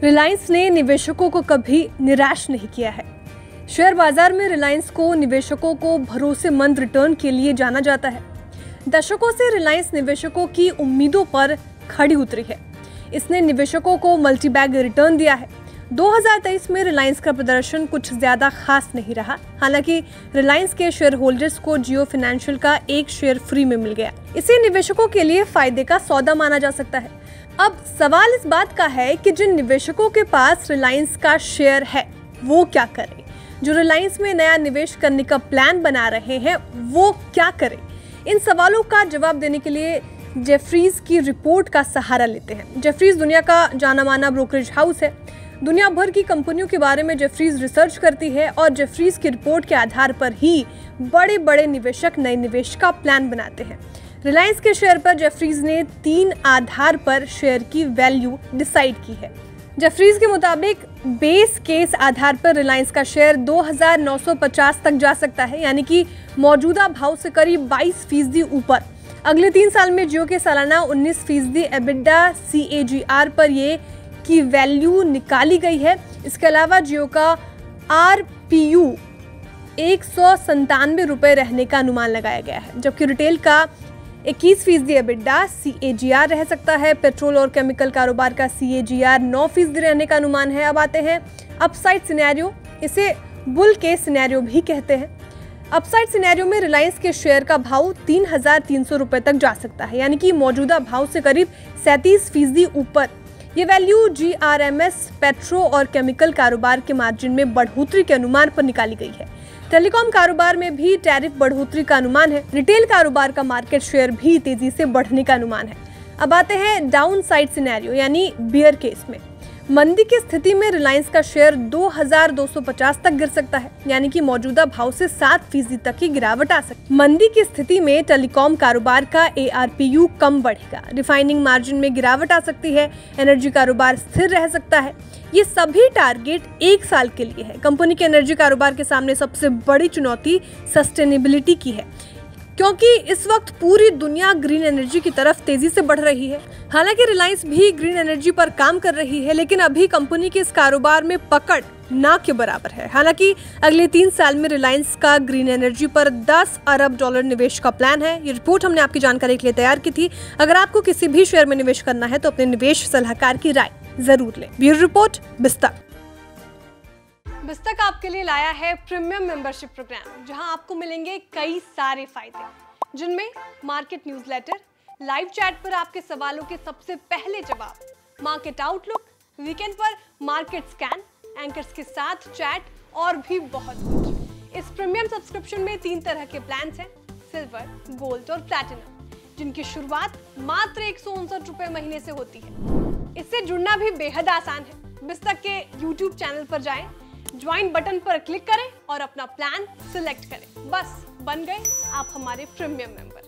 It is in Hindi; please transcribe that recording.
रिलायंस ने निवेशकों को कभी निराश नहीं किया है। शेयर बाजार में रिलायंस को निवेशकों को भरोसेमंद रिटर्न के लिए जाना जाता है। दशकों से रिलायंस निवेशकों की उम्मीदों पर खड़ी उतरी है। इसने निवेशकों को मल्टीबैग रिटर्न दिया है। 2023 में रिलायंस का प्रदर्शन कुछ ज्यादा खास नहीं रहा। हालांकि रिलायंस के शेयर होल्डर्स को जियो फाइनेंशियल का एक शेयर फ्री में मिल गया। इसे निवेशकों के लिए फायदे का सौदा माना जा सकता है। अब सवाल इस बात का है कि जिन निवेशकों के पास रिलायंस का शेयर है वो क्या करें, जो रिलायंस में नया निवेश करने का प्लान बना रहे हैं वो क्या करें। इन सवालों का जवाब देने के लिए जेफरीज की रिपोर्ट का सहारा लेते हैं। जेफरीज दुनिया का जाना माना ब्रोकरेज हाउस है। दुनिया भर की कंपनियों के बारे में जेफरीज रिसर्च करती है और जेफरीज की रिपोर्ट के आधार पर ही बड़े बड़े निवेशक नए निवेश का प्लान बनाते हैं। रिलायंस के शेयर पर जेफरीज ने 3 आधार पर शेयर की वैल्यू डिसाइड की है। जेफरीज के मुताबिक बेस केस आधार पर रिलायंस का शेयर 2950 तक जा सकता है, यानी कि मौजूदा भाव से करीब 22% ऊपर। अगले 3 साल में जियो के सालाना 19% एबिडा CAGR पर ये की वैल्यू निकाली गई है। इसके अलावा जियो का RPU 197 रुपये रहने का अनुमान लगाया गया है, जबकि रिटेल का 21% एबिडा CAGR रह सकता है। पेट्रोल और केमिकल कारोबार का CAGR 9% रहने का अनुमान है। अब आते हैं अपसाइड सिनेरियो, इसे बुल केस सिनेरियो भी कहते हैं। अपसाइड सिनेरियो में रिलायंस के शेयर का भाव 3300 रुपये तक जा सकता है, यानी कि मौजूदा भाव से करीब 37% ऊपर। ये वैल्यू GRMS पेट्रो और केमिकल कारोबार के मार्जिन में बढ़ोतरी के अनुमान पर निकाली गई है। टेलीकॉम कारोबार में भी टैरिफ बढ़ोतरी का अनुमान है। रिटेल कारोबार का मार्केट शेयर भी तेजी से बढ़ने का अनुमान है। अब आते हैं डाउन साइड सिनेरियो यानी बियर केस में। मंदी की स्थिति में रिलायंस का शेयर 2250 तक गिर सकता है, यानी कि मौजूदा भाव से 7% तक की गिरावट आ सकती है। मंदी की स्थिति में टेलीकॉम कारोबार का ARPU कम बढ़ेगा, रिफाइनिंग मार्जिन में गिरावट आ सकती है, एनर्जी कारोबार स्थिर रह सकता है। ये सभी टारगेट 1 साल के लिए है। कंपनी के एनर्जी कारोबार के सामने सबसे बड़ी चुनौती सस्टेनेबिलिटी की है, क्योंकि इस वक्त पूरी दुनिया ग्रीन एनर्जी की तरफ तेजी से बढ़ रही है। हालांकि रिलायंस भी ग्रीन एनर्जी पर काम कर रही है, लेकिन अभी कंपनी के इस कारोबार में पकड़ ना के बराबर है। हालांकि अगले 3 साल में रिलायंस का ग्रीन एनर्जी पर $10 अरब निवेश का प्लान है। ये रिपोर्ट हमने आपकी जानकारी के लिए तैयार की थी। अगर आपको किसी भी शेयर में निवेश करना है तो अपने निवेश सलाहकार की राय जरूर लें। Bureau report बिस्तक। बिस्तक आपके लिए लाया है प्रीमियम मेंबरशिप प्रोग्राम, जहां आपको मिलेंगे कई सारे फायदे, जिनमें मार्केट न्यूज़लेटर, लाइव चैट पर आपके सवालों के सबसे पहले जवाब, मार्केट आउटलुक, वीकेंड पर मार्केट स्कैन, एंकर्स के साथ चैट और भी बहुत कुछ। इस प्रीमियम सब्सक्रिप्शन में 3 तरह के प्लान्स हैं, सिल्वर, गोल्ड और प्लैटिनम, जिनकी शुरुआत मात्र 159 रुपये महीने से होती है। इससे जुड़ना भी बेहद आसान है। बिस्तक के YouTube चैनल पर जाएं, ज्वाइन बटन पर क्लिक करें और अपना प्लान सिलेक्ट करें। बस बन गए आप हमारे प्रीमियम मेंबर।